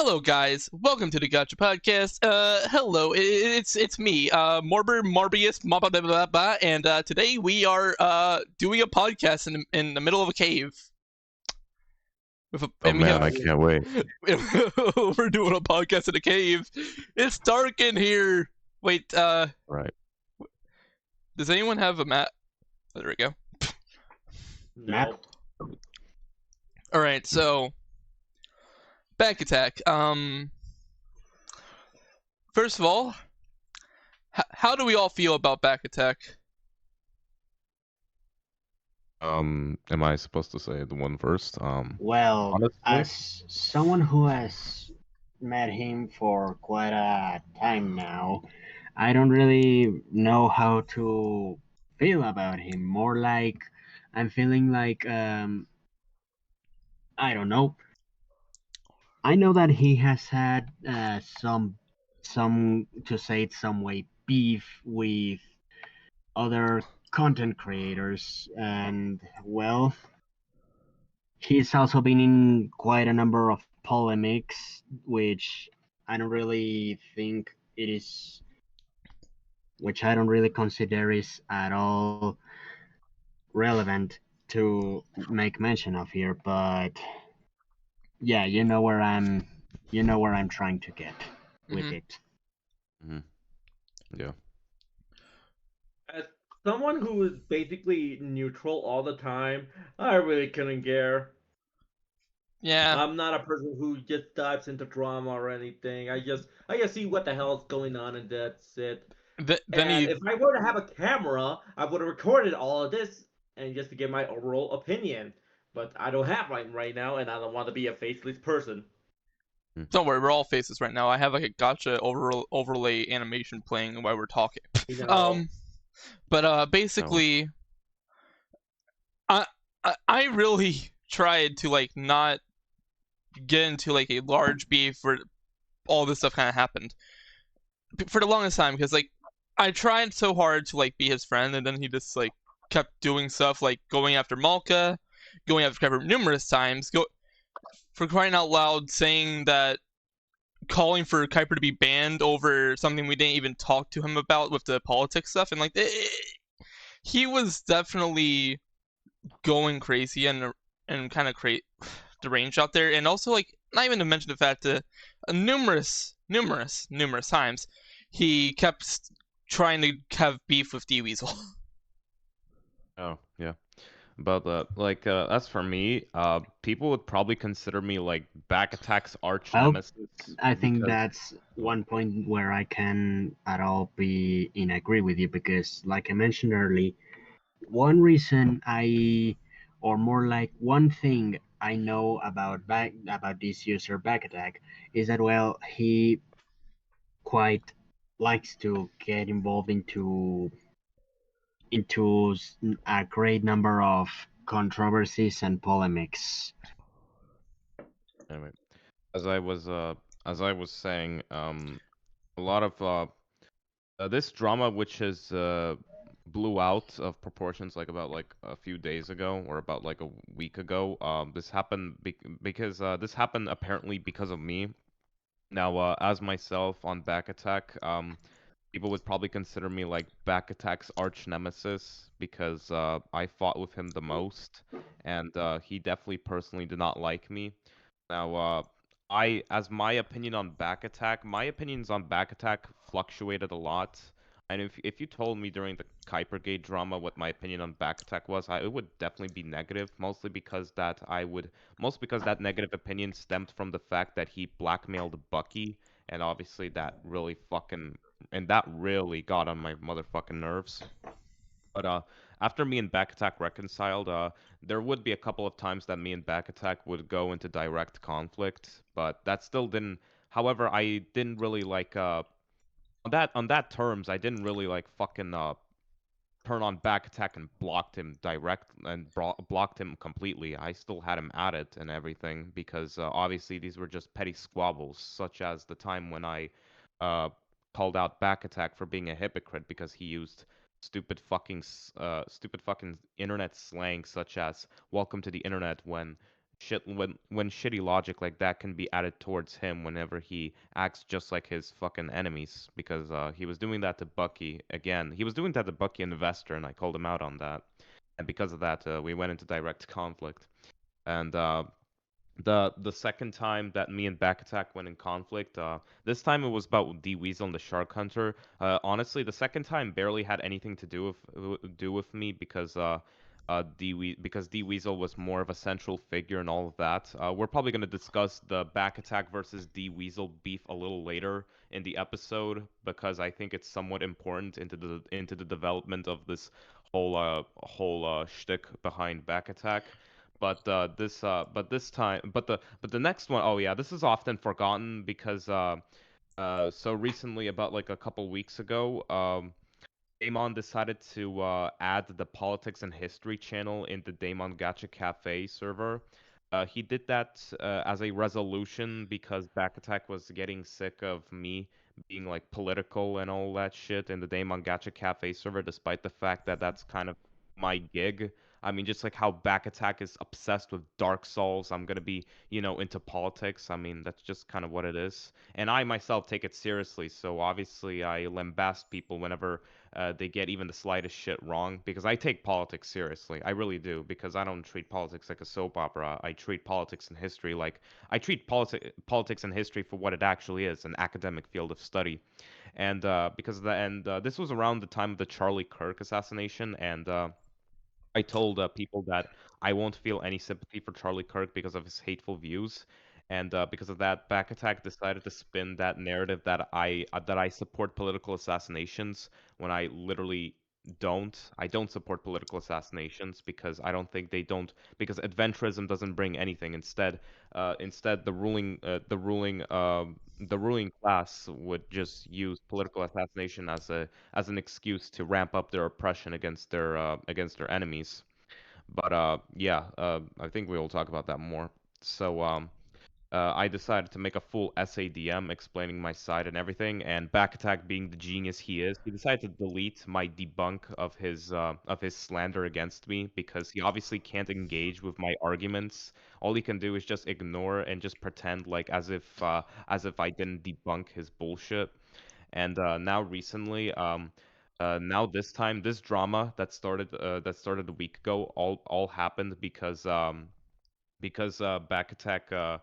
Hello, guys. Welcome to the Gacha podcast. Hello. It's me, Morbius, blah, blah, blah, blah, and today we are doing a podcast in the middle of a cave. Oh man, I can't wait. We're doing a podcast in a cave. It's dark in here. Wait. Right. Does anyone have a map? There we go. Map. All right. So, Backattack. First of all, how do we all feel about Backattack? Am I supposed to say the one first? Well, honestly? as someone who has met him for quite a time now, I don't really know how to feel about him. More like I'm feeling like I don't know. I know that he has had some to say it some way beef with other content creators, and well, he's also been in quite a number of polemics, which I don't really think it is, which I don't really consider is at all relevant to make mention of here. But yeah, you know where I'm trying to get with it. Yeah. As someone who is basically neutral all the time, I really couldn't care. Yeah. I'm not a person who just dives into drama or anything. I just see what the hell's going on and that's it. And if I were to have a camera, I would have recorded all of this and just to give my overall opinion. But I don't have one right now, and I don't want to be a faceless person. Don't worry, we're all faces right now. I have like a Gacha overlay animation playing while we're talking. You know? But basically, I really tried to like not get into like a large beef where all this stuff kind of happened for the longest time, because like I tried so hard to like be his friend, and then he just like kept doing stuff like going after Malka, going after Kevin numerous times, for crying out loud, saying that, calling for Kuiper to be banned over something we didn't even talk to him about with the politics stuff, and like he was definitely going crazy and kind of deranged out there. And also, like, not even to mention the fact that numerous times he kept trying to have beef with D-Weasel. Oh yeah. About that, like, as for me, people would probably consider me like Backattack's arch nemesis. I think that's one point where I can at all be in agree with you, because like I mentioned earlier, one reason or more like one thing I know about this user Backattack is that, well, he quite likes to get involved into a great number of controversies and polemics. Anyway, as I was saying, a lot of this drama, which has blew out of proportions like about like a few days ago or about like a week ago. This happened because this happened apparently because of me. Now, as myself on Backattack, people would probably consider me like Backattack's arch nemesis because I fought with him the most, and he definitely personally did not like me. Now, as my opinion on Backattack, my opinions on Backattack fluctuated a lot. And if you told me during the Kuipergate drama what my opinion on Backattack was, it would definitely be negative, mostly because that negative opinion stemmed from the fact that he blackmailed Bucky, and obviously that really got on my motherfucking nerves. But after me and Backattack reconciled, there would be a couple of times that me and Backattack would go into direct conflict, but that still didn't. However, I didn't really like on that terms. I didn't really like fucking turn on Backattack and blocked him blocked him completely. I still had him at it and everything because obviously these were just petty squabbles, such as the time when I called out Backattack for being a hypocrite because he used stupid fucking internet slang such as "Welcome to the internet" when shitty logic like that can be added towards him whenever he acts just like his fucking enemies, because he was doing that to Bucky again. He was doing that to Bucky and Vester, and I called him out on that. And because of that, we went into direct conflict. And the second time that me and Backattack went in conflict, this time it was about D Weasel and the Shark Hunter. Honestly, the second time barely had anything to do with me because because D Weasel was more of a central figure and all of that. We're probably gonna discuss the Backattack versus D Weasel beef a little later in the episode, because I think it's somewhat important into the development of this whole shtick behind Backattack. But the next one, oh yeah, this is often forgotten because so recently, about like a couple weeks ago, Damon decided to add the politics and history channel in the Damon Gacha Cafe server. He did that as a resolution because Backattack was getting sick of me being like political and all that shit in the Damon Gacha Cafe server, despite the fact that that's kind of my gig. I mean, just like how Backattack is obsessed with Dark Souls, I'm gonna be, into politics. I mean, that's just kind of what it is. And I myself take it seriously, so obviously I lambast people whenever they get even the slightest shit wrong, because I take politics seriously. I really do, because I don't treat politics like a soap opera. I treat politics and history like I treat politics and history for what it actually is, an academic field of study. And because of that, and this was around the time of the Charlie Kirk assassination, and I told people that I won't feel any sympathy for Charlie Kirk because of his hateful views, and because of that, Backattack decided to spin that narrative that I support political assassinations when I literally don't. I don't support political assassinations because I don't think they don't, because adventurism doesn't bring anything. Instead, the ruling class would just use political assassination as an excuse to ramp up their oppression against their enemies. But yeah, I think we will talk about that more. So I decided to make a full SADM explaining my side and everything, and Backattack, being the genius he is, he decided to delete my debunk of his slander against me, because he obviously can't engage with my arguments. All he can do is just ignore and just pretend like as if I didn't debunk his bullshit. And now recently, now this time, this drama that started a week ago, all happened because Backattack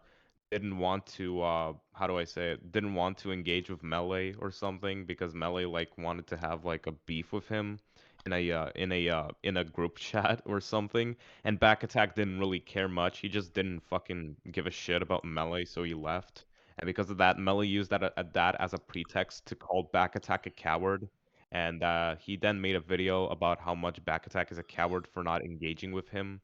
didn't want to how do I say it? Didn't want to engage with Melee or something, because Melee like wanted to have like a beef with him in a group chat or something, and Backattack didn't really care much. He just didn't fucking give a shit about Melee, so he left. And because of that, Melee used that as a pretext to call Backattack a coward. And he then made a video about how much Backattack is a coward for not engaging with him.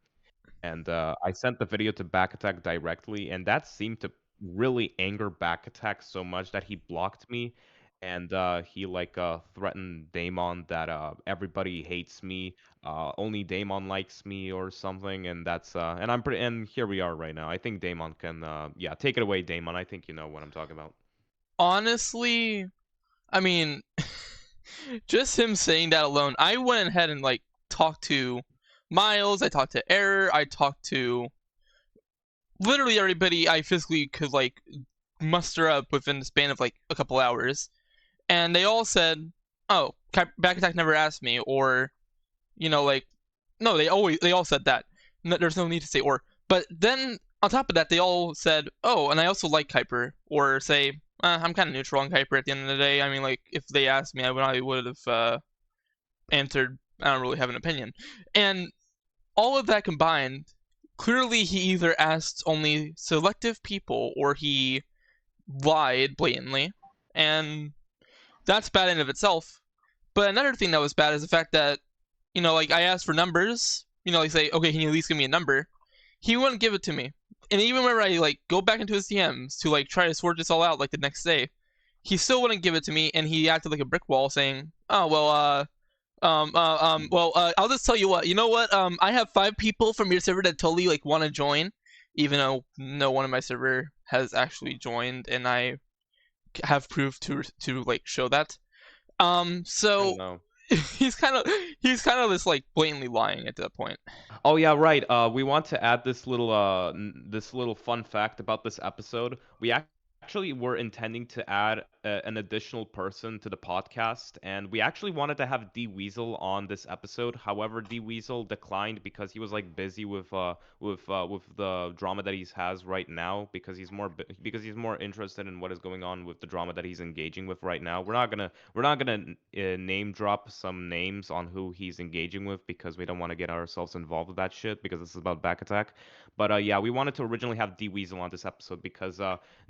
And I sent the video to Backattack directly, and that seemed to really anger Backattack so much that he blocked me, and he like threatened Damon that everybody hates me, only Damon likes me or something, and and here we are right now. I think Damon can yeah, take it away, Damon. I think you know what I'm talking about. Honestly, I mean, just him saying that alone, I went ahead and like talked to Miles, I talked to Error, I talked to literally everybody I physically could like muster up within the span of like a couple hours, and they all said, "Oh, Backattack never asked me," or, like, no, they all said that. No, there's no need to say or. But then on top of that, they all said, "Oh, and I also like Kuiper," or say, "I'm kind of neutral on Kuiper at the end of the day." I mean, like, if they asked me, I would have answered, "I don't really have an opinion." And all of that combined, clearly he either asked only selective people or he lied blatantly, and that's bad in of itself. But another thing that was bad is the fact that, like, I asked for numbers, like, say, "Okay, can you at least give me a number?" He wouldn't give it to me. And even whenever I like go back into his DMs to like try to sort this all out like the next day, he still wouldn't give it to me, and he acted like a brick wall, saying, "Oh, well, I'll just tell you what. You know what? I have 5 people from your server that totally like want to join, even though no one in my server has actually joined, and I have proof to like show that. So he's kind of just like blatantly lying at that point. Oh yeah, right. We want to add this little fun fact about this episode. We actually were intending to add an additional person to the podcast, and we actually wanted to have D Weasel on this episode. However, D Weasel declined because he was like busy with the drama that he has right now because he's more interested in what is going on with the drama that he's engaging with right now. We're not gonna name drop some names on who he's engaging with because we don't want to get ourselves involved with that shit because this is about Backattack. But yeah, we wanted to originally have D Weasel on this episode because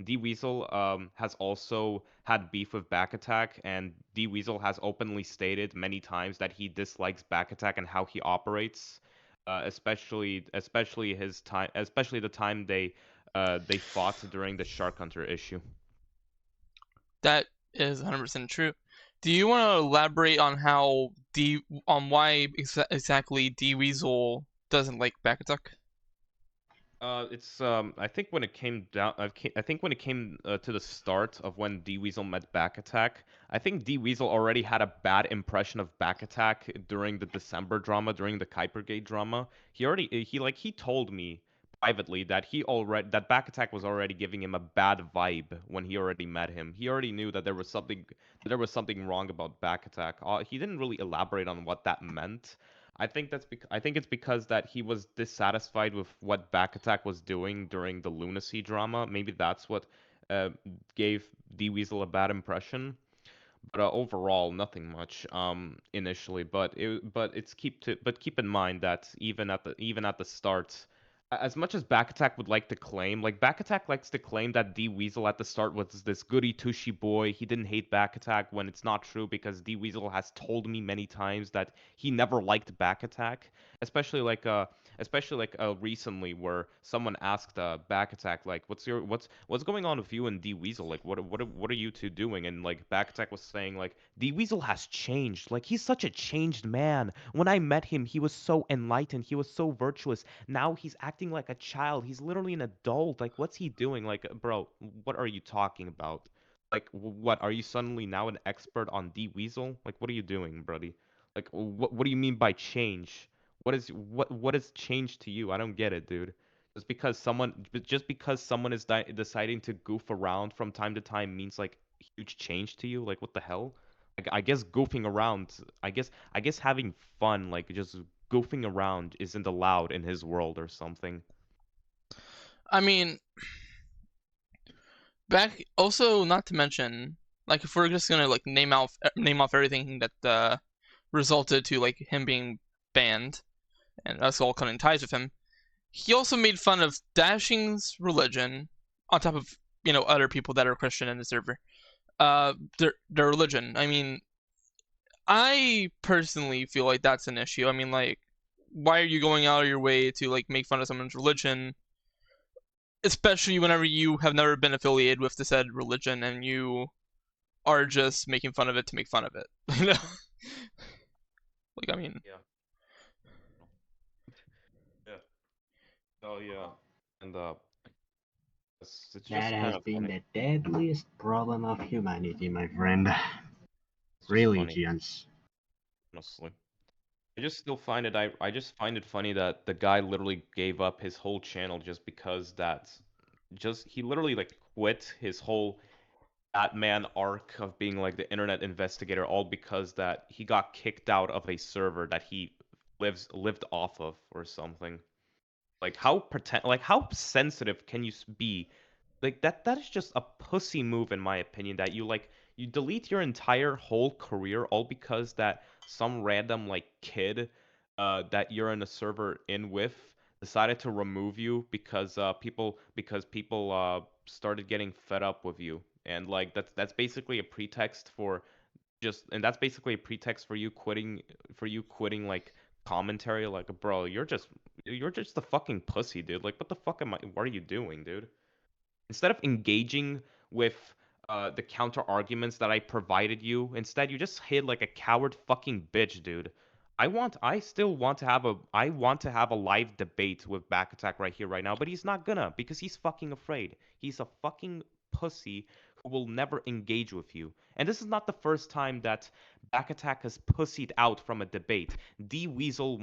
D Weasel has also had beef with Backattack, and D Weasel has openly stated many times that he dislikes Backattack and how he operates, especially his time, especially the time they fought during the Shark Hunter issue. That is 100% true. Do you want to elaborate on why exactly D Weasel doesn't like Backattack? It's I think when it came down, I think when it came to the start of when D Weasel met Backattack, I think D Weasel already had a bad impression of Backattack during the December drama, during the Kuipergate drama. He told me privately that Backattack was already giving him a bad vibe when he already met him. He already knew that there was something wrong about Backattack. He didn't really elaborate on what that meant. I think it's because that he was dissatisfied with what Backattack was doing during the Lunacy drama. Maybe that's what uh, gave D Weasel a bad impression. But overall, nothing much initially. But keep in mind that even at the start, as much as Backattack would like to claim, like Backattack likes to claim that D Weasel at the start was this goody two-shoe boy. He didn't hate Backattack when it's not true because D Weasel has told me many times that he never liked Backattack, especially recently where someone asked Backattack like what's going on with you and D Weasel, like what are you two doing, and like Backattack was saying like D Weasel has changed, like he's such a changed man. When I met him he was so enlightened, he was so virtuous. Now he's acting like a child. He's literally an adult. Like, what's he doing? Like, bro, what are you talking about? Like, what are you suddenly now an expert on D Weasel? Like, what are you doing, buddy? Like, what do you mean by change? What has changed to you? I don't get it, dude. Just because someone is deciding to goof around from time to time means like huge change to you? Like, what the hell? Like, I guess goofing around. I guess having fun, like just goofing around isn't allowed in his world or something. I mean, also not to mention, like if we're just gonna like name off everything that resulted to like him being banned and us all cutting ties with him, he also made fun of Dashing's religion on top of other people that are Christian in the server. Their religion. I mean, I personally feel like that's an issue. I mean, like, why are you going out of your way to like make fun of someone's religion, especially whenever you have never been affiliated with the said religion and you are just making fun of it to make fun of it? You know, like, I mean, yeah. Oh yeah, and that has been the deadliest problem of humanity, my friend. Religions. Honestly, I just still find it. I just find it funny that the guy literally gave up his whole channel just because he literally like quit his whole Batman arc of being like the internet investigator, all because that he got kicked out of a server that he lived off of or something. Like how sensitive can you be? Like that is just a pussy move in my opinion, that you delete your entire whole career all because that some random like kid that you're in a server in with decided to remove you because people started getting fed up with you. And like that's basically a pretext for that's basically a pretext for you quitting like commentary. Like, bro, you're just a fucking pussy, dude. Like, what are you doing, dude? Instead of engaging with the counter arguments that I provided you, instead you just hid like a coward fucking bitch, dude. I still want to have a live debate with Backattack right here, right now, but he's not gonna because he's fucking afraid. He's a fucking pussy who will never engage with you. And this is not the first time that Backattack has pussied out from a debate. D-Weasel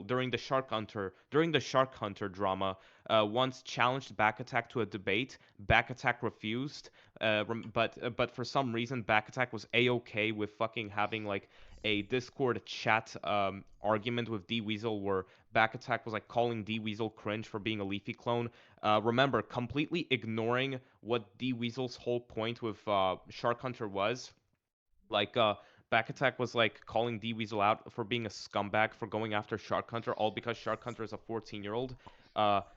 during the Shark Hunter drama, once challenged Backattack to a debate. Backattack refused, but for some reason Backattack was a-okay with fucking having like a Discord chat argument with D-Weasel where Backattack was like calling D-Weasel cringe for being a Leafy clone. Remember, completely ignoring what D-Weasel's whole point with Shark Hunter was. Like, Backattack was like calling D-Weasel out for being a scumbag for going after Shark Hunter, all because Shark Hunter is a 14-year-old.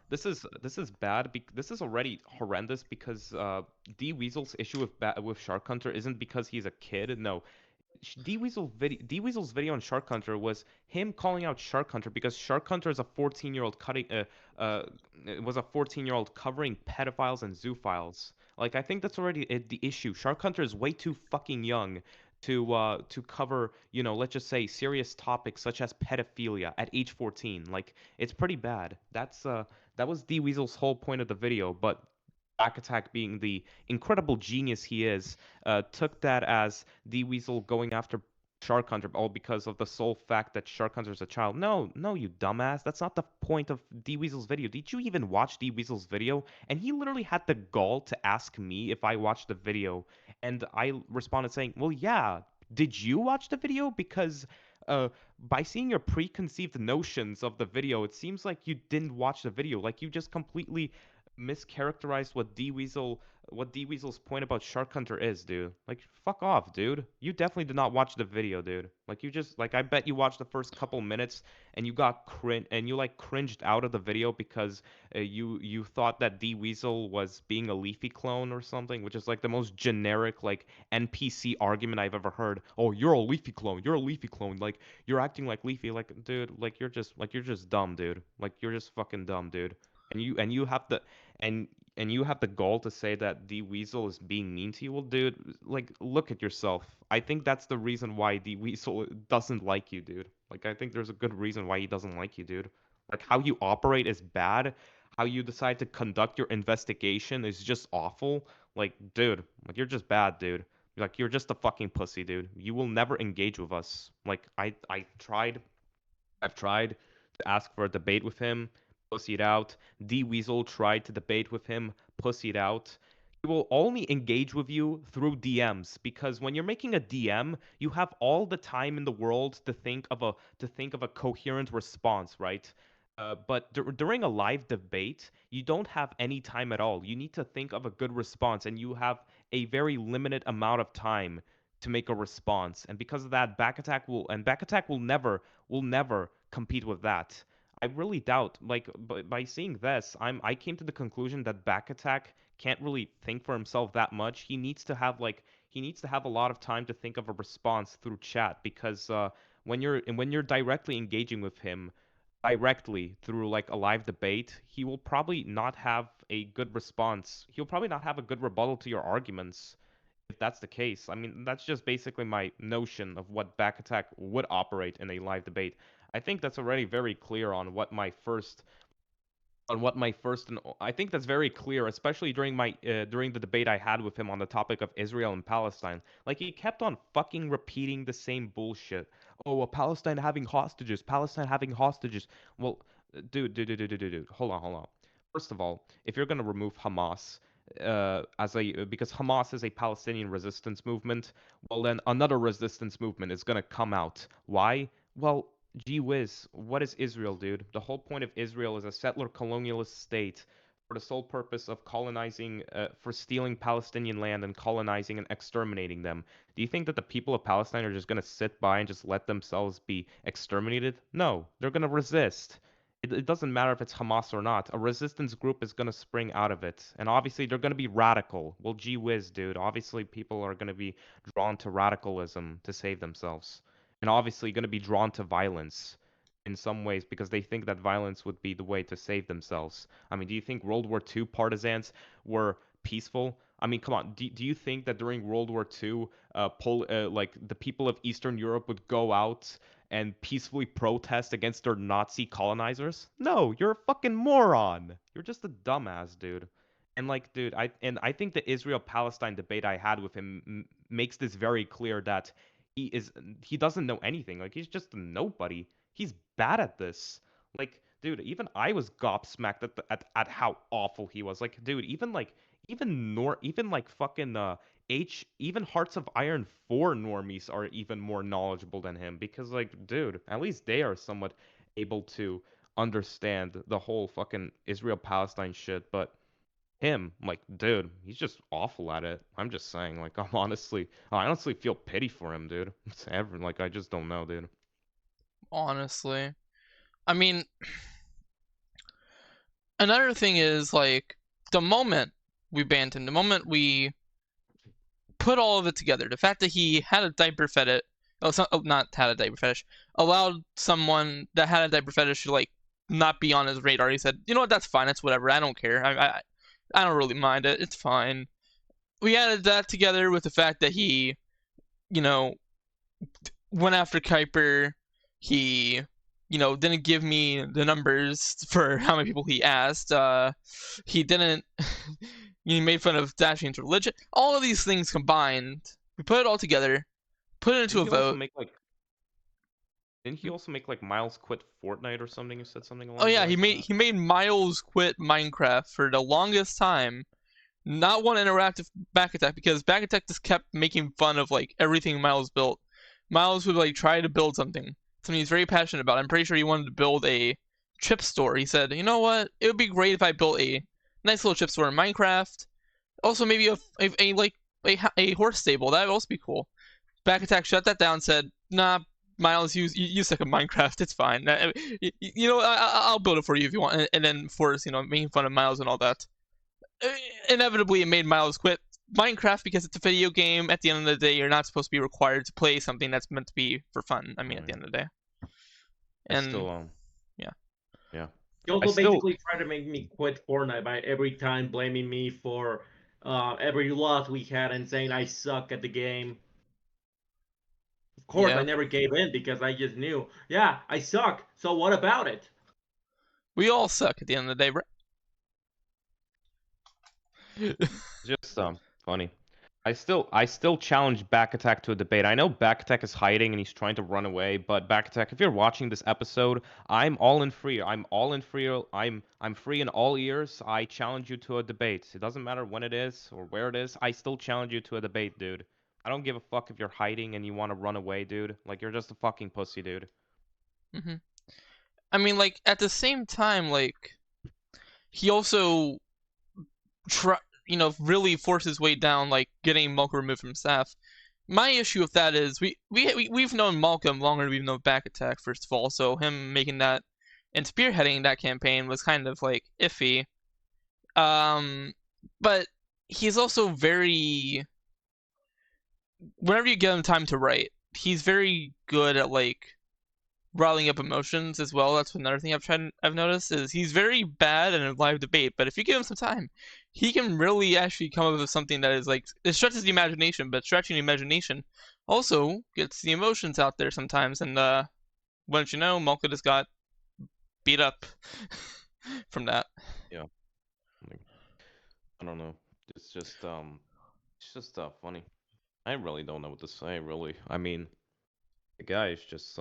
This is bad. This is already horrendous because D-Weasel's issue with Shark Hunter isn't because he's a kid. No, D-Weasel's video on Shark Hunter was him calling out Shark Hunter because Shark Hunter is a 14-year-old was a 14-year-old covering pedophiles and zoophiles. Like, I think that's already the issue. Shark Hunter is way too fucking young to cover, let's just say serious topics such as pedophilia at age 14. Like, it's pretty bad. That was D-Weasel's whole point of the video, but Backattack, being the incredible genius he is, took that as D-Weasel going after Shark Hunter all because of the sole fact that Shark Hunter is a child. No, you dumbass. That's not the point of D-Weasel's video. Did you even watch D-Weasel's video? And he literally had the gall to ask me if I watched the video. And I responded saying, well, yeah. Did you watch the video? Because by seeing your preconceived notions of the video, it seems like you didn't watch the video. Like, you just completely mischaracterized what D-Weasel's point about Shark Hunter is, dude. Like, fuck off, dude. You definitely did not watch the video, dude. Like, you just, like, I bet you watched the first couple minutes and you got cringed out of the video because you thought that D-Weasel was being a Leafy clone or something, which is like the most generic like NPC argument I've ever heard. Oh, you're a Leafy clone. You're a Leafy clone. Like, you're acting like Leafy. Like, dude, like you're just dumb, dude. Like, you're just fucking dumb, dude. And you have the gall to say that D-Weasel is being mean to you. Well, dude, like, look at yourself. I think that's the reason why D-Weasel doesn't like you, dude. Like, I think there's a good reason why he doesn't like you, dude. Like, how you operate is bad. How you decide to conduct your investigation is just awful. Like, dude, like, you're just bad, dude. Like, you're just a fucking pussy, dude. You will never engage with us. Like, I've tried to ask for a debate with him, pussied out. D-Weasel tried to debate with him, pussied out. He will only engage with you through DMs because when you're making a DM, you have all the time in the world to think of a coherent response, right? But during a live debate, you don't have any time at all. You need to think of a good response, and you have a very limited amount of time to make a response. And because of that, Backattack will never compete with that. I really doubt, like, by seeing this, I came to the conclusion that Backattack can't really think for himself that much. He needs to have a lot of time to think of a response through chat because when you're directly engaging with him directly through like a live debate, he will probably not have a good response. He'll probably not have a good rebuttal to your arguments if that's the case. I mean, that's just basically my notion of what Backattack would operate in a live debate. I think that's already very clear on what my first and I think that's very clear, especially during the debate I had with him on the topic of Israel and Palestine. Like, he kept on fucking repeating the same bullshit. Oh, well, Palestine having hostages. Well, dude. Hold on. First of all, if you're gonna remove Hamas because Hamas is a Palestinian resistance movement, well then another resistance movement is gonna come out. Why? Well, gee whiz, what is Israel, dude? The whole point of Israel is a settler colonialist state for the sole purpose of colonizing, for stealing Palestinian land and colonizing and exterminating them. Do you think that the people of Palestine are just going to sit by and just let themselves be exterminated? No, they're going to resist. It doesn't matter if it's Hamas or not. A resistance group is going to spring out of it. And obviously, they're going to be radical. Well, gee whiz, dude. Obviously, people are going to be drawn to radicalism to save themselves. And obviously going to be drawn to violence in some ways because they think that violence would be the way to save themselves. I mean, do you think World War II partisans were peaceful? I mean, come on. Do you think that during World War II, like the people of Eastern Europe would go out and peacefully protest against their Nazi colonizers? No, you're a fucking moron. You're just a dumbass, dude. And like, dude, I think the Israel-Palestine debate I had with him makes this very clear that he doesn't know anything. Like he's just a nobody. He's bad at this. Like, dude, even I was gobsmacked at how awful he was. Like, dude, even like fucking even Hearts of Iron 4 normies are even more knowledgeable than him because like, dude, at least they are somewhat able to understand the whole fucking Israel-Palestine shit, but him, like, dude, he's just awful at it. I'm just saying, like, I honestly feel pity for him, dude. It's ever like I just don't know, dude. Honestly, I mean, another thing is like the moment we banned him, the moment we put all of it together, the fact that he had a diaper fetish, not had a diaper fetish, allowed someone that had a diaper fetish to like not be on his radar. He said, you know what, that's fine, it's whatever, I don't care. I don't really mind it. It's fine. We added that together with the fact that he, you know, went after Kuiper. He, didn't give me the numbers for how many people he asked. He didn't. He made fun of Dashing's religion. All of these things combined, we put it all together, put it into a vote. Didn't he also make like Miles quit Fortnite or something? You said something along. Oh yeah, he made Miles quit Minecraft for the longest time. Not one interactive Backattack because Backattack just kept making fun of like everything Miles built. Miles would like try to build something he's very passionate about. I'm pretty sure he wanted to build a chip store. He said, you know what? It would be great if I built a nice little chip store in Minecraft. Also, maybe a horse stable. That would also be cool. Backattack shut that down. Said, nah, Miles, you suck at Minecraft. It's fine. I'll build it for you if you want. And then Forrest, making fun of Miles and all that. Inevitably, it made Miles quit Minecraft because it's a video game. At the end of the day, you're not supposed to be required to play something that's meant to be for fun. I mean, at the end of the day. And yeah. He also basically tried to make me quit Fortnite by every time blaming me for every loss we had and saying I suck at the game. Of course, I never gave in because I just knew, yeah, I suck. So what about it? We all suck at the end of the day, right? Just funny. I still challenge Backattack to a debate. I know Backattack is hiding and he's trying to run away, but Backattack, if you're watching this episode, I'm all in free. I'm free in all ears. I challenge you to a debate. It doesn't matter when it is or where it is. I still challenge you to a debate, dude. I don't give a fuck if you're hiding and you want to run away, dude. Like you're just a fucking pussy, dude. Mhm. I mean, like at the same time, like he also really force his way down, like getting Malcolm removed from staff. My issue with that is we've known Malcolm longer than we've known Backattack, first of all, so him making that and spearheading that campaign was kind of like iffy. But he's also very, whenever you give him time to write, he's very good at like riling up emotions as well. That's another thing I've noticed is he's very bad in a live debate, but if you give him some time, he can really actually come up with something that is like, it stretches the imagination, but stretching the imagination also gets the emotions out there sometimes. And once you know, Malka just got beat up from that. Yeah, I don't know. It's just funny. I really don't know what to say. Really, I mean, the guy is just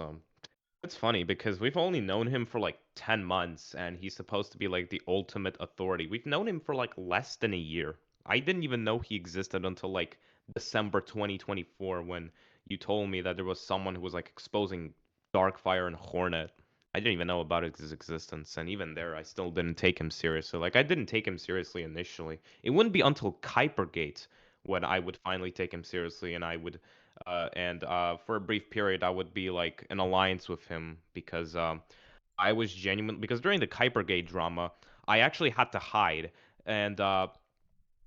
It's funny because we've only known him for like 10 months and he's supposed to be like the ultimate authority. We've known him for like less than a year. I didn't even know he existed until like December 2024 when you told me that there was someone who was like exposing Darkfire and Hornet. I didn't even know about his existence, and even there I still didn't take him seriously. Like I didn't take him seriously initially. It wouldn't be until Kuipergate when I would finally take him seriously and I would for a brief period I would be like an alliance with him because I was genuine because during the Kuipergate drama I actually had to hide and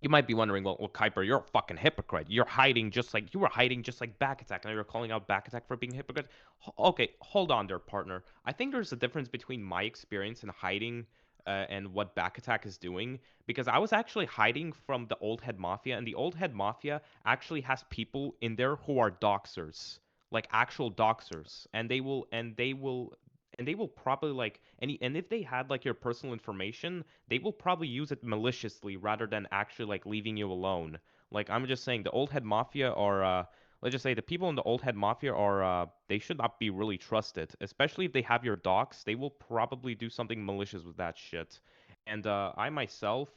you might be wondering, well, Kuiper, you're a fucking hypocrite. You were hiding just like Backattack, and you're calling out Backattack for being a hypocrite. Okay, hold on there, partner. I think there's a difference between my experience in hiding and what Backattack is doing, because I was actually hiding from the Old Head Mafia, and the Old Head Mafia actually has people in there who are doxers, like actual doxers, and and they will probably like and if they had like your personal information, they will probably use it maliciously rather than actually like leaving you alone. Like I'm just saying, the old head mafia are let's just say the people in the old head mafia are they should not be really trusted, especially if they have your docs. They will probably do something malicious with that shit. And I myself,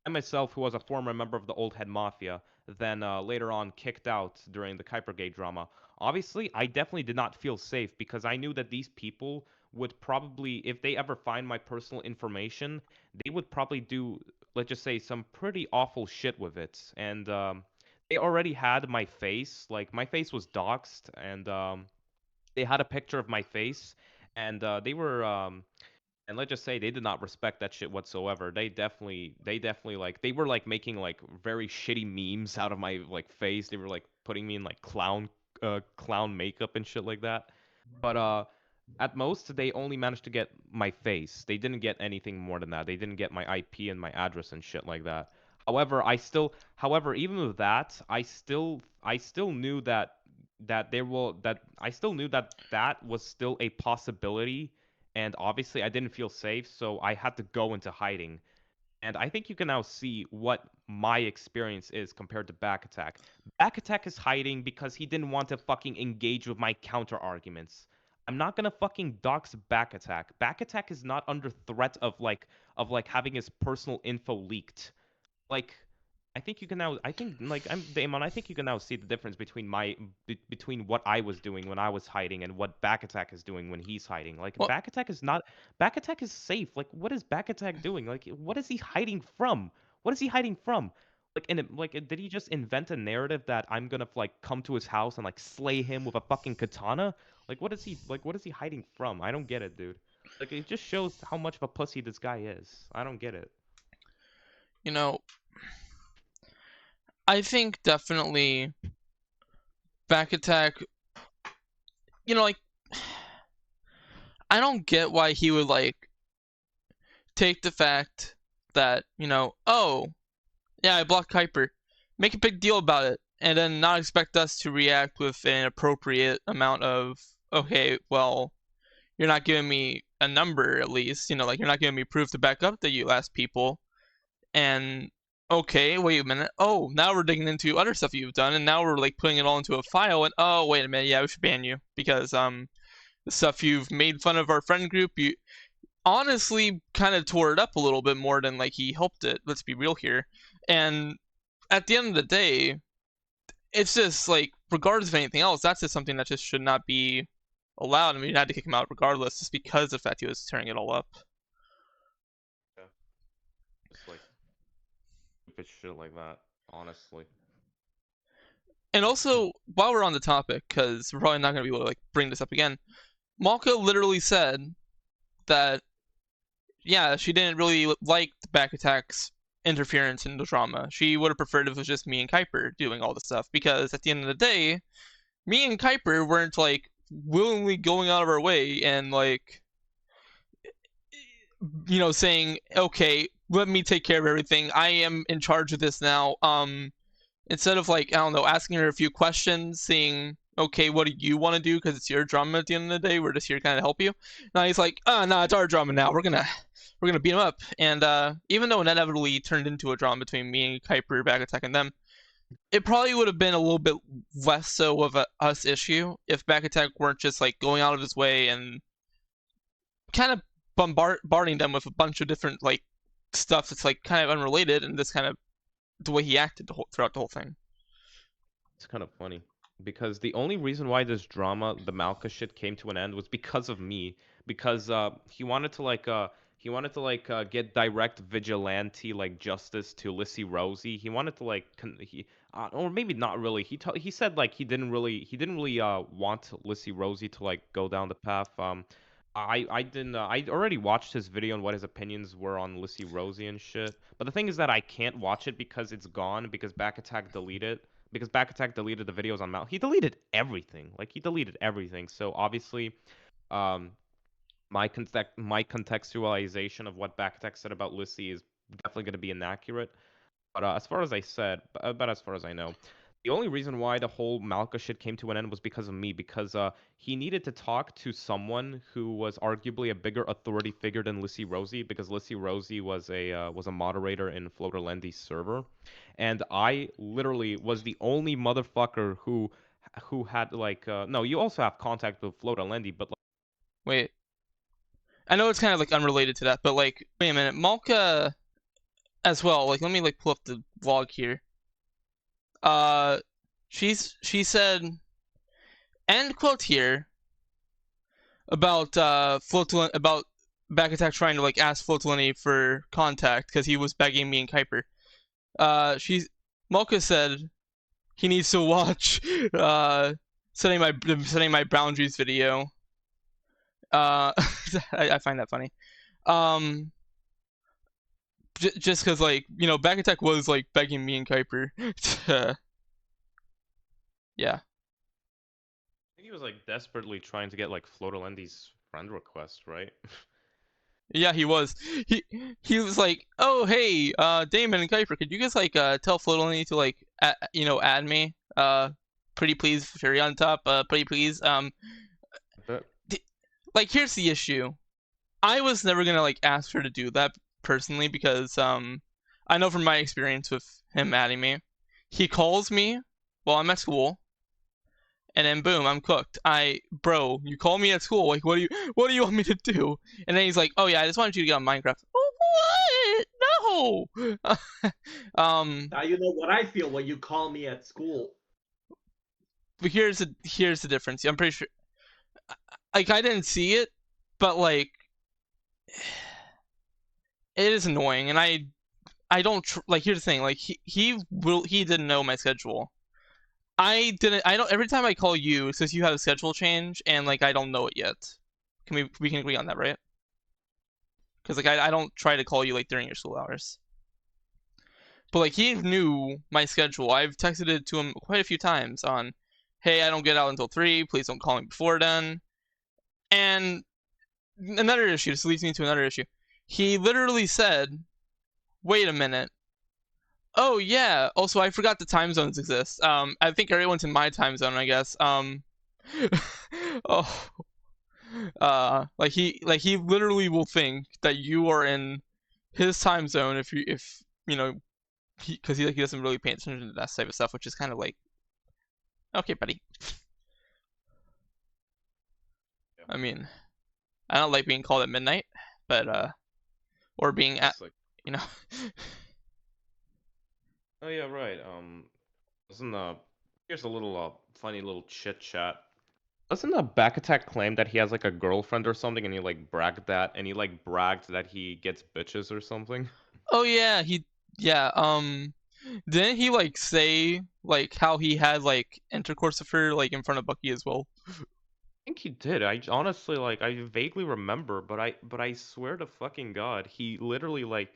who was a former member of the old head mafia, then later on kicked out during the Kuipergate drama. Obviously, I definitely did not feel safe because I knew that these people would probably, if they ever find my personal information, they would probably do, let's just say, some pretty awful shit with it. And they already had my face, like my face was doxxed, and they had a picture of my face, and and let's just say they did not respect that shit whatsoever. They definitely like they were like making like very shitty memes out of my like face. They were like putting me in like clown makeup and shit like that. But at most they only managed to get my face. They didn't get anything more than that. They didn't get my IP and my address and shit like that. However, even with that, I still knew that I still knew that that was still a possibility, and obviously I didn't feel safe, so I had to go into hiding. And I think you can now see what my experience is compared to Backattack. Backattack is hiding because he didn't want to fucking engage with my counter arguments. I'm not gonna fucking dox Backattack. Backattack is not under threat of like having his personal info leaked. Like, I think you can now. I think like I'm Damon. I think you can now see the difference between between what I was doing when I was hiding and what Backattack is doing when he's hiding. Like Well, Backattack is not. Backattack is safe. Like what is Backattack doing? Like what is he hiding from? What is he hiding from? Did he just invent a narrative that I'm gonna like come to his house and like slay him with a fucking katana? What is he hiding from? I don't get it, dude. Like it just shows how much of a pussy this guy is. I don't get it. you know, I think definitely Backattack, like, I don't get why he would, like, take the fact that, oh, yeah, I blocked Kuiper, make a big deal about it, and then not expect us to react with an appropriate amount of, okay, well, you're not giving me a number at least, like, you're not giving me proof to back up that you asked people, and okay, wait a minute. Oh, now we're digging into other stuff you've done, and now we're like putting it all into a file. And oh, wait a minute, yeah, we should ban you because the stuff you've made fun of our friend group, you honestly kind of tore it up a little bit more than like he helped it. Let's be real here. And at the end of the day, it's just like regardless of anything else, that's just something that just should not be allowed. I mean, you had to kick him out regardless, just because of the fact he was tearing it all up. Yeah. Just like stupid shit like that, honestly. And also, while we're on the topic, because we're probably not going to be able to like bring this up again, Malka literally said that, yeah, she didn't really like the Backattack's interference in the drama. She would have preferred if it was just me and Kuiper doing all the stuff, because at the end of the day, me and Kuiper weren't like willingly going out of our way and like, saying, okay, let me take care of everything. I am in charge of this now. Instead of like, I don't know, asking her a few questions, seeing, okay, what do you want to do? Because it's your drama at the end of the day. We're just here to kind of help you. Now he's like, no, it's our drama now. We're gonna beat him up. And even though it inevitably turned into a drama between me and Kuiper, Backattack, and them, it probably would have been a little bit less so of a us issue if Backattack weren't just like going out of his way and kind of bombarding them with a bunch of different like stuff that's like kind of unrelated, and this kind of the way he acted throughout the whole thing. It's kind of funny because the only reason why this drama, the Malka shit, came to an end was because of me. Because he wanted to get direct vigilante like justice to Lissy Rosie. He wanted to like or maybe not really. He said like he didn't really want Lissy Rosie to like go down the path. I didn't. I already watched his video on what his opinions were on Lissy Rosie and shit. But the thing is that I can't watch it because it's gone because Backattack deleted. Because Backattack deleted the videos on Mal. He deleted everything. Like he deleted everything. So obviously, um, my contextualization of what Backattack said about Lissy is definitely going to be inaccurate. But as far as I know, The only reason why the whole Malka shit came to an end was because of me, because he needed to talk to someone who was arguably a bigger authority figure than Lissy Rosie, because Lissy Rosie was a moderator in Floaterlendy's server, and I literally was the only motherfucker who had like no, you also have contact with Floaterlendy, but like, Wait. I know it's kind of like unrelated to that, but like, wait a minute, Malka as well. Like, let me like pull up the vlog here. She said, end quote here about about Backattack trying to like ask Floatlini for contact because he was begging me and Kuiper. Malka said he needs to watch setting my boundaries video. I find that funny. Just because, like, you know, Backattack was like begging me and Kuiper to, yeah. I think he was like desperately trying to get like Floaterlendy's friend request, right? Yeah, he was. He was like, "Oh, hey, Damon and Kuiper, could you guys like tell Floatlini to like add me? Pretty please, Fairy on top. Pretty please. Like, here's the issue. I was never gonna like ask her to do that personally because I know from my experience with him adding me, he calls me while I'm at school, and then boom, I'm cooked. Bro, you call me at school, like what do you want me to do? And then he's like, oh yeah, I just wanted you to get on Minecraft. Oh, what? No. Now you know what I feel when you call me at school. But here's the difference. I'm pretty sure, like, I didn't see it, but like, it is annoying, and I don't like. Here's the thing, like he didn't know my schedule. I don't. Every time I call you, it says you have a schedule change, and like I don't know it yet. We can agree on that, right? Because like I don't try to call you like during your school hours. But like he knew my schedule. I've texted it to him quite a few times on, hey, I don't get out until 3. Please don't call me before then. And another issue. This leads me to another issue. He literally said, wait a minute. Oh yeah. Also, I forgot the time zones exist. I think everyone's in my time zone, I guess. Oh. Like he literally will think that you are in his time zone if you know, because he doesn't really pay attention to that type of stuff, which is kind of like, okay, buddy. Yeah. I mean, I don't like being called at midnight, but or being at, like, you know. Oh yeah, right. Here's a little funny little chit chat. Doesn't Backattack claim that he has like a girlfriend or something, and he like bragged that he gets bitches or something? Oh yeah, didn't he like say like how he had like intercourse with her like in front of Bucky as well? I think he did. I honestly I vaguely remember, but I swear to fucking God, he literally like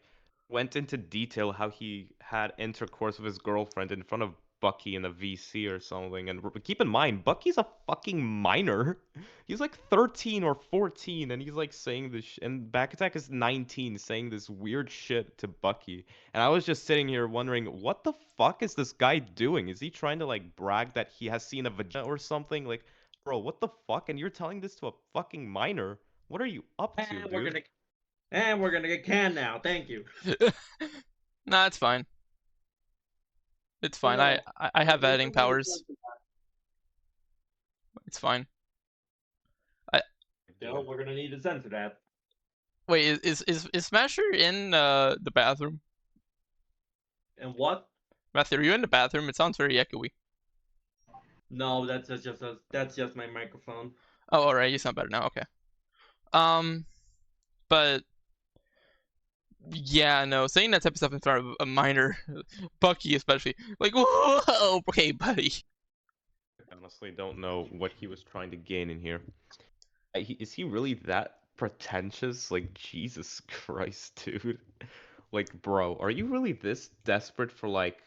went into detail how he had intercourse with his girlfriend in front of Bucky in a VC or something. And keep in mind, Bucky's a fucking minor. He's like 13 or 14, and he's like saying this. And Backattack is 19, saying this weird shit to Bucky. And I was just sitting here wondering, what the fuck is this guy doing? Is he trying to like brag that he has seen a vagina or something? Like, bro, what the fuck? And you're telling this to a fucking minor? What are you up to, dude? We're gonna get canned now. Thank you. Nah, it's fine. It's fine. No, I have editing powers. It's fine. We're gonna need to censor that. Wait, is Smasher in the bathroom? And what? Matthew, are you in the bathroom? It sounds very echoey. No, that's just my microphone. Oh, alright, you sound better now. Okay. But yeah, no, saying that type of stuff in front of a minor, Bucky especially, like, whoa, okay, buddy. I honestly don't know what he was trying to gain in here. Is he really that pretentious? Like, Jesus Christ, dude. Like, bro, are you really this desperate for, like,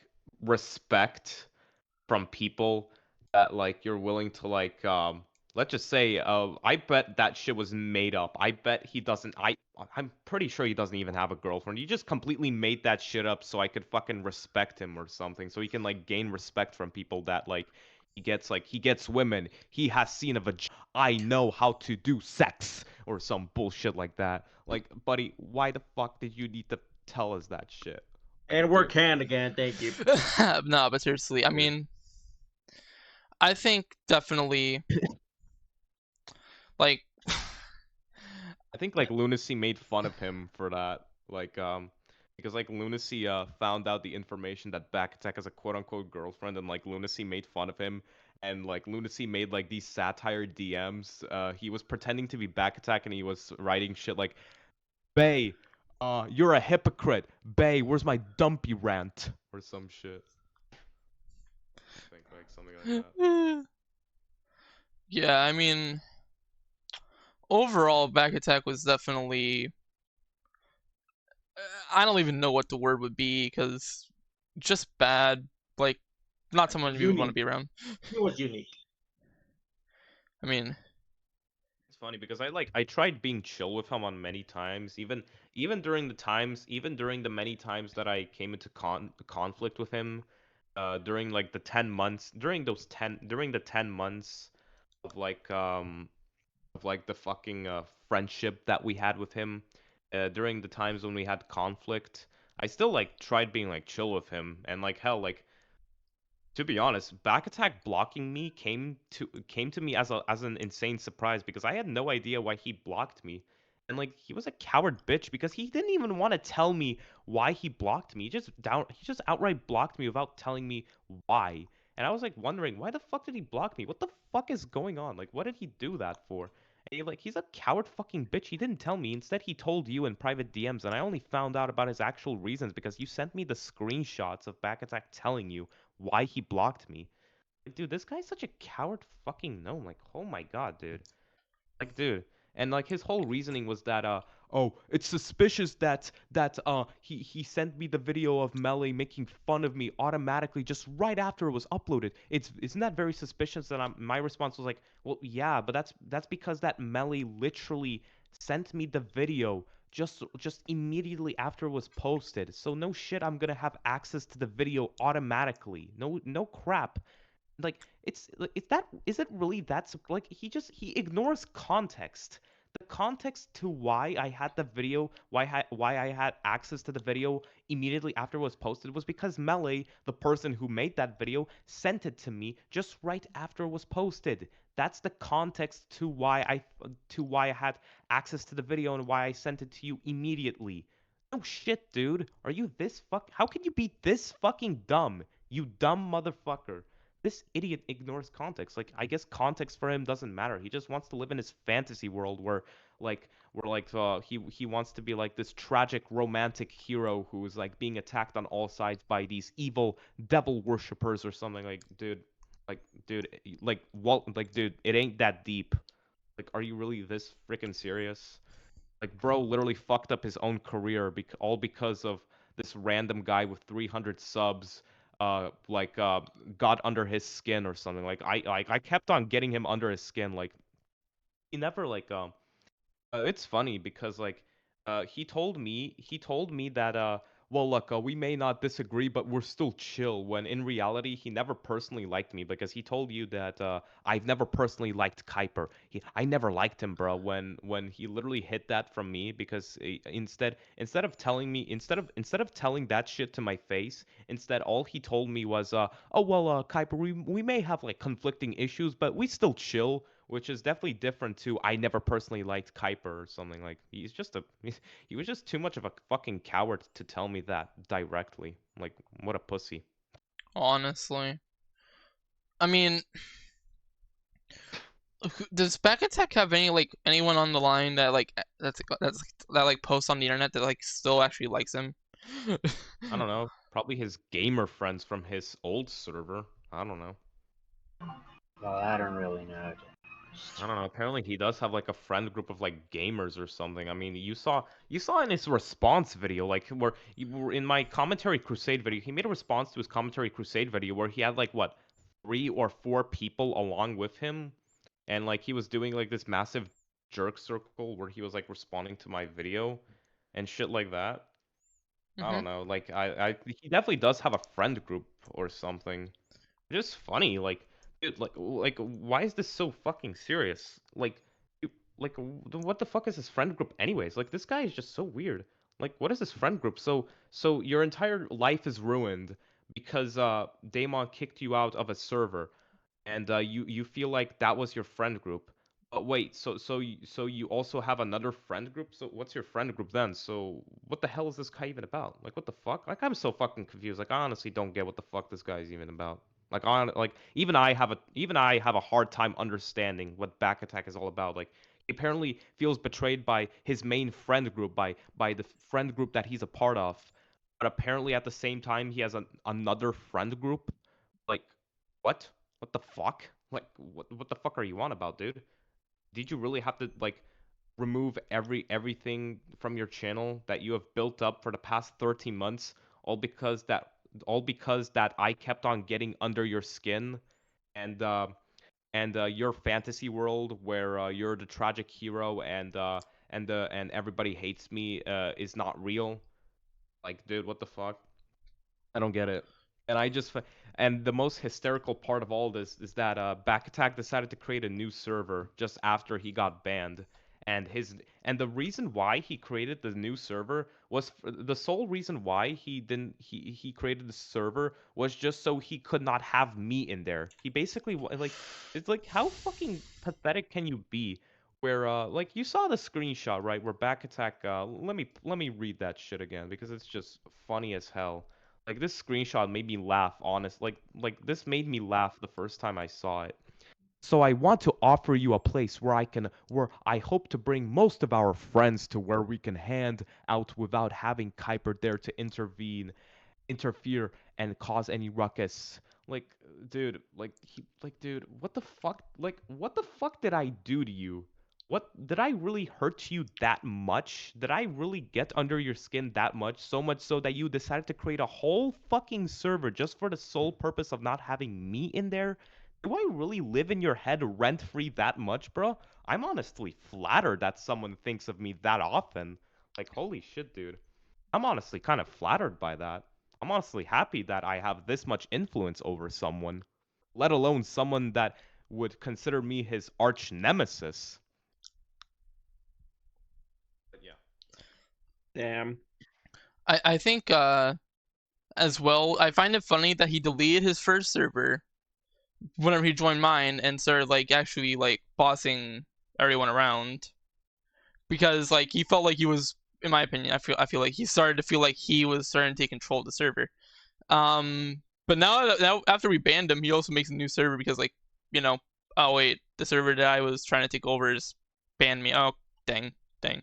respect from people that, like, you're willing to, like, let's just say, I bet that shit was made up. I bet he doesn't, I'm pretty sure he doesn't even have a girlfriend. He just completely made that shit up so I could fucking respect him or something. So he can like gain respect from people that like he gets women. He has seen a vagina. I know how to do sex or some bullshit like that. Like, buddy, why the fuck did you need to tell us that shit? And we're canned again. Thank you. No, but seriously, I mean, I think definitely, like, I think like Lunacy made fun of him for that, like because like Lunacy found out the information that Backattack has a quote unquote girlfriend, and like Lunacy made fun of him, and like Lunacy made like these satire DMs. He was pretending to be Backattack, and he was writing shit like, "Bay, you're a hypocrite. Bay, where's my dumpy rant?" or some shit. I think like something like that. Yeah, I mean, overall, Backattack was definitely. I don't even know what the word would be, because just bad. Like, not someone you would want to be around. He was unique. I mean, it's funny because I tried being chill with him on many times, even during the many times that I came into conflict with him, during like the 10 months, during the 10 months of like the fucking friendship that we had with him, during the times when we had conflict, I still like tried being like chill with him, and like hell, like to be honest, Backattack blocking me came to me as an insane surprise because I had no idea why he blocked me. And like he was a coward bitch because he didn't even want to tell me why he blocked me. He just outright blocked me without telling me why. And I was like wondering, why the fuck did he block me? What the fuck is going on? Like what did he do that for? And he's a coward fucking bitch. He didn't tell me. Instead, he told you in private DMs, and I only found out about his actual reasons because you sent me the screenshots of Backattack telling you why he blocked me. Like, dude, this guy's such a coward fucking gnome. Like, oh my god, dude. Like, dude. And like his whole reasoning was that oh, it's suspicious that he sent me the video of Melee making fun of me automatically just right after it was uploaded. Isn't that very suspicious? And my response was like, well, yeah, but that's because that Melee literally sent me the video just immediately after it was posted. So no shit, I'm gonna have access to the video automatically. No crap. Like is it really that like he ignores context. The context to why I had the video, why I had access to the video immediately after it was posted was because Melee, the person who made that video, sent it to me just right after it was posted. That's the context to why I had access to the video and why I sent it to you immediately. No shit, dude. Are you this How can you be this fucking dumb? You dumb motherfucker. This idiot ignores context. Like, I guess context for him doesn't matter. He just wants to live in his fantasy world where he wants to be like this tragic romantic hero who is like being attacked on all sides by these evil devil worshippers or something. Like, dude, dude, it ain't that deep. Like, are you really this freaking serious? Like, bro literally fucked up his own career all because of this random guy with 300 subs got under his skin or something. Like I kept on getting him under his skin. Like he never it's funny because he told me that well look, we may not disagree but we're still chill, when in reality he never personally liked me because he told you that I've never personally liked Kuiper. I never liked him, bro, when he literally hid that from me because instead of telling that shit to my face, instead all he told me was oh well, Kuiper, we may have like conflicting issues but we still chill, which is definitely different to I never personally liked Kuiper or something. Like he was just too much of a fucking coward to tell me that directly. Like what a pussy. Honestly, I mean, does Backattack have anyone on the line that that posts on the internet that like still actually likes him? I don't know. Probably his gamer friends from his old server. I don't know. Well, I don't really know. I don't know. Apparently, he does have like a friend group of like gamers or something. I mean, you saw in his response video, like where you were in my commentary crusade video. He made a response to his commentary crusade video where he had like what 3 or 4 people along with him, and like he was doing like this massive jerk circle where he was like responding to my video and shit like that. I don't know. Like he definitely does have a friend group or something. It's just funny. Like, dude, like why is this so fucking serious? Like what the fuck is his friend group anyways? Like this guy is just so weird. Like what is his friend group? So your entire life is ruined because Damon kicked you out of a server and you feel like that was your friend group. But wait, so you also have another friend group? So what's your friend group then? So what the hell is this guy even about? Like what the fuck? Like I'm so fucking confused. Like I honestly don't get what the fuck this guy's even about. Like even I have a hard time understanding what Backattack is all about. Like he apparently feels betrayed by his main friend group, by the friend group that he's a part of. But apparently at the same time he has another friend group. Like what? What the fuck? Like what the fuck are you on about, dude? Did you really have to like remove everything from your channel that you have built up for the past 13 months all because that I kept on getting under your skin and your fantasy world where you're the tragic hero and everybody hates me is not real? Like, dude, what the fuck? I don't get it. And and the most hysterical part of all this is that Backattack decided to create a new server just after he got banned. And the reason why he created the new server was the sole reason why he created the server was just so he could not have me in there. He basically like it's like how fucking pathetic can you be? Where like you saw the screenshot, right? Where Backattack let me read that shit again because it's just funny as hell. Like this screenshot made me laugh, honest. Like this made me laugh the first time I saw it. So I want to offer you a place where I hope to bring most of our friends to where we can hand out without having Kuiper there to interfere and cause any ruckus. Like, dude, dude, what the fuck? Like, what the fuck did I do to you? What did I really hurt you that much? Did I really get under your skin that much? So much so that you decided to create a whole fucking server just for the sole purpose of not having me in there? Do I really live in your head rent free that much, bro? I'm honestly flattered that someone thinks of me that often. Like, holy shit, dude. I'm honestly kind of flattered by that. I'm honestly happy that I have this much influence over someone, let alone someone that would consider me his arch nemesis. But yeah. Damn. I think as well, I find it funny that he deleted his first server whenever he joined mine and started like actually like bossing everyone around, because like he felt like he was, in my opinion, I feel like he started to feel like he was starting to take control of the server. But now after we banned him, he also makes a new server because like, you know, oh wait, the server that I was trying to take over is banned me. Oh dang. I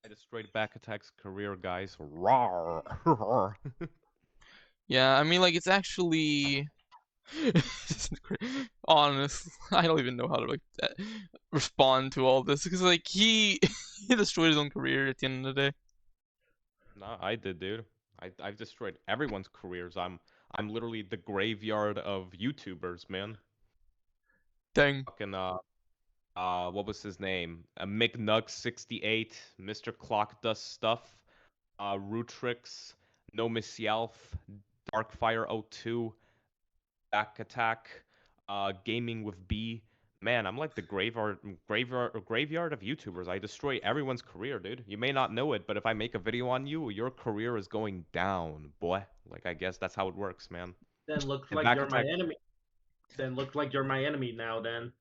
destroyed Backattack's career, guys. Rawr. Yeah, I mean like it's actually honest. I don't even know how to like respond to all this because like he destroyed his own career at the end of the day. No, I did, dude. I've destroyed everyone's careers. I'm literally the graveyard of YouTubers, man. Dang. Fucking what was his name? McNug68, Mr. Clock Does Stuff, Rutrix, No Miss Yelf, Darkfire02, Backattack, Gaming with B. Man, I'm like the graveyard of YouTubers. I destroy everyone's career, dude. You may not know it, but if I make a video on you, your career is going down, boy. Like I guess that's how it works, man. Then looks like you're my enemy. Then looks like you're my enemy now. Then.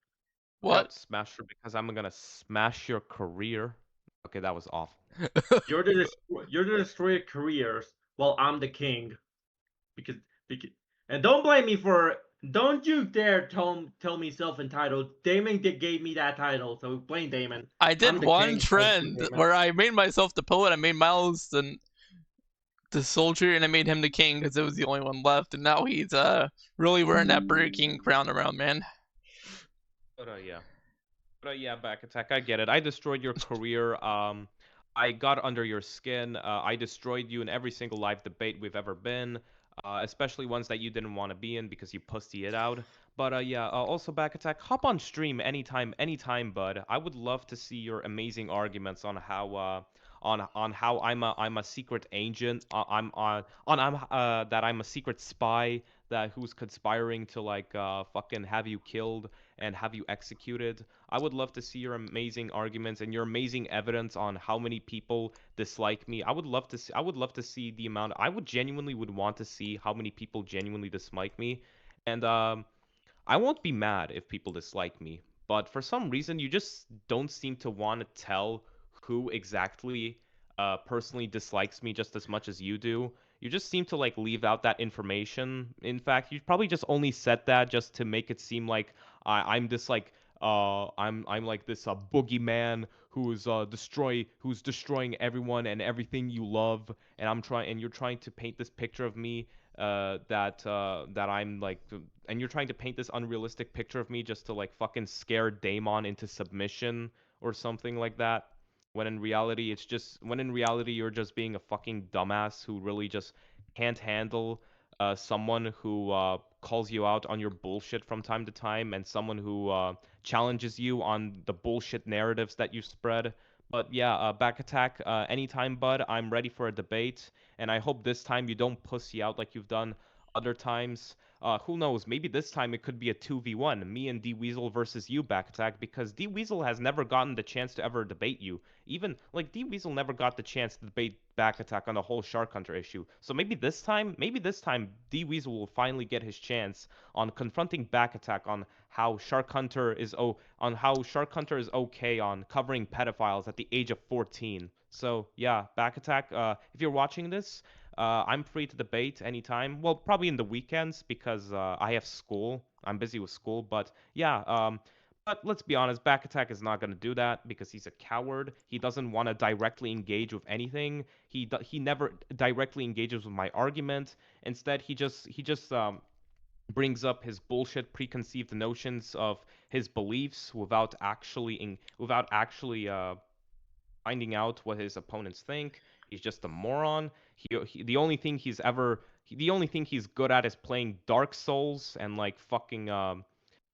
What? Smasher, because I'm gonna smash your career. Okay, that was awful. You're the destroyer careers, while I'm the king. Because and don't blame me for. Don't you dare tell me self-entitled. Damon gave me that title, so blame Damon. I did one trend where I made myself the poet, I made Miles the soldier, and I made him the king because it was the only one left, and now he's really wearing that Burger King crown around, man. But yeah, Backattack, I get it. I destroyed your career. I got under your skin. I destroyed you in every single live debate we've ever been. especially ones that you didn't want to be in because you pussy it out. But yeah, also Backattack, hop on stream anytime, bud. I would love to see your amazing arguments on how on how I'm a secret agent. I'm on I'm that I'm a secret spy that who's conspiring to like fucking have you killed and have you executed. I would love to see your amazing arguments and your amazing evidence on how many people dislike me. I would love to see, the amount. I would genuinely would want to see how many people genuinely dislike me. And I won't be mad if people dislike me, but for some reason you just don't seem to want to tell who exactly personally dislikes me just as much as you do. You just seem to like leave out that information. In fact, you probably just only said that just to make it seem like I'm this like I'm like this boogeyman who's destroying everyone and everything you love, and you're trying to paint this picture of me that I'm like, and you're trying to paint this unrealistic picture of me just to like fucking scare Damon into submission or something like that. When in reality you're just being a fucking dumbass who really just can't handle someone who calls you out on your bullshit from time to time, and someone who challenges you on the bullshit narratives that you spread. But yeah, Backattack, anytime, bud. I'm ready for a debate, and I hope this time you don't pussy out like you've done other times. Who knows? Maybe this time it could be a 2v1, me and D Weasel versus you, Backattack, because D Weasel has never gotten the chance to ever debate you. Even like D Weasel never got the chance to debate Backattack on the whole Shark Hunter issue. So maybe this time D Weasel will finally get his chance on confronting Backattack on how Shark Hunter is okay on covering pedophiles at the age of 14. So yeah, Backattack, if you're watching this, I'm free to debate anytime. Well, probably in the weekends because I have school. I'm busy with school, but yeah. But let's be honest, Backattack is not going to do that because he's a coward. He doesn't want to directly engage with anything. He never directly engages with my argument. Instead, he just brings up his bullshit preconceived notions of his beliefs without actually finding out what his opponents think. He's just a moron. The only thing he's good at is playing Dark Souls and like fucking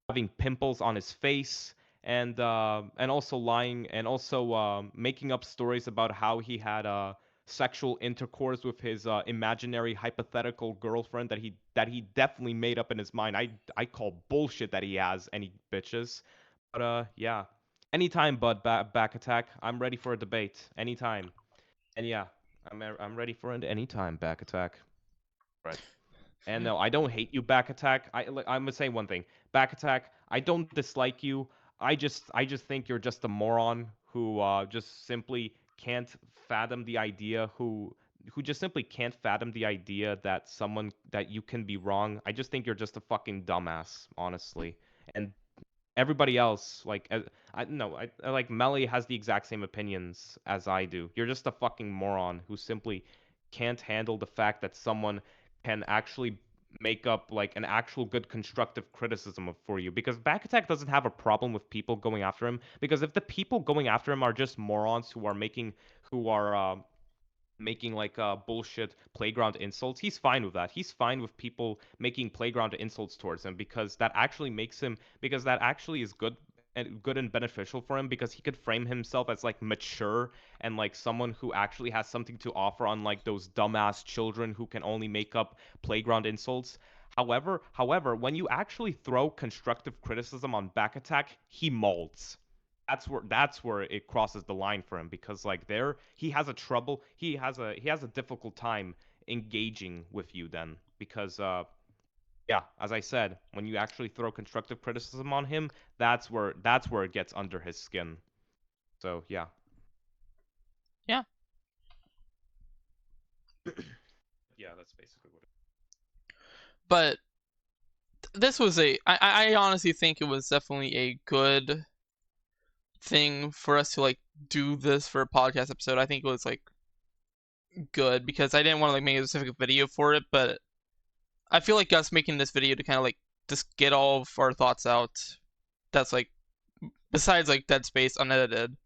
having pimples on his face, and also lying, and also making up stories about how he had sexual intercourse with his imaginary hypothetical girlfriend that he definitely made up in his mind. I call bullshit that he has any bitches. But yeah. Anytime, bud, Backattack. I'm ready for a debate. Anytime. And yeah, I'm ready for it anytime, Backattack. Right. And no, I don't hate you, Backattack. I'm gonna say one thing. Backattack, I don't dislike you. I just think you're just a moron who just simply can't fathom the idea who just simply can't fathom the idea that you can be wrong. I just think you're just a fucking dumbass, honestly. And everybody else, like, I like Melly has the exact same opinions as I do. You're just a fucking moron who simply can't handle the fact that someone can actually make up like an actual good constructive criticism for you, because Backattack doesn't have a problem with people going after him, because if the people going after him are just morons who are making like bullshit playground insults, he's fine with that. He's fine with people making playground insults towards him, because that actually is good and beneficial for him, because he could frame himself as like mature and like someone who actually has something to offer, unlike those dumbass children who can only make up playground insults. However, when you actually throw constructive criticism on Backattack, he molds. That's where it crosses the line for him, because like there he has a difficult time engaging with you then, because yeah, as I said, when you actually throw constructive criticism on him, that's where it gets under his skin. So yeah. Yeah. Yeah, that's basically what it is. But this was I honestly think it was definitely a good thing for us to like do this for a podcast episode. I think it was like good because I didn't want to like make a specific video for it, but I feel like us making this video to kind of like just get all of our thoughts out, that's like, besides like Dead Space unedited,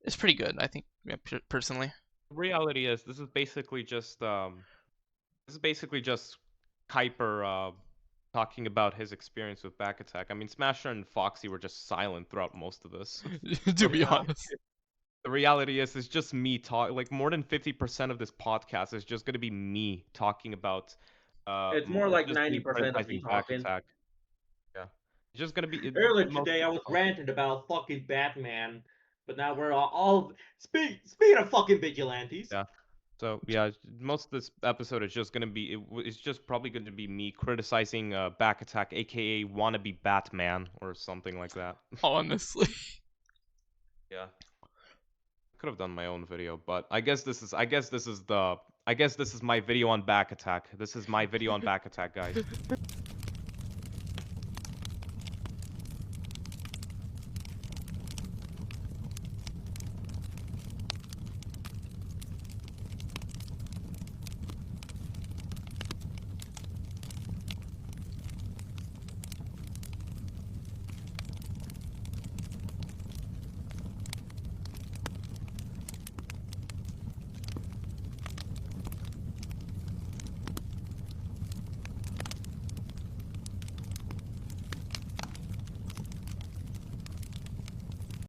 it's pretty good, I think, personally. The reality is this is basically just Kuiper talking about his experience with Backattack. I mean, Smasher and Foxy were just silent throughout most of this. To be honest. The reality is, it's just me talk. Like more than 50% of this podcast is just gonna be me talking about. It's more like 90% of me talking. Backattack. Yeah, it's just gonna be. Earlier today, I was ranting about fucking Batman, but now we're all speaking of fucking vigilantes. Yeah. So yeah, most of this episode is just gonna be. It's just probably going to be me criticizing Backattack, aka wannabe Batman or something like that. Honestly. Yeah. Could have done my own video, but I guess this is my video on Backattack. This is my video on Backattack, guys.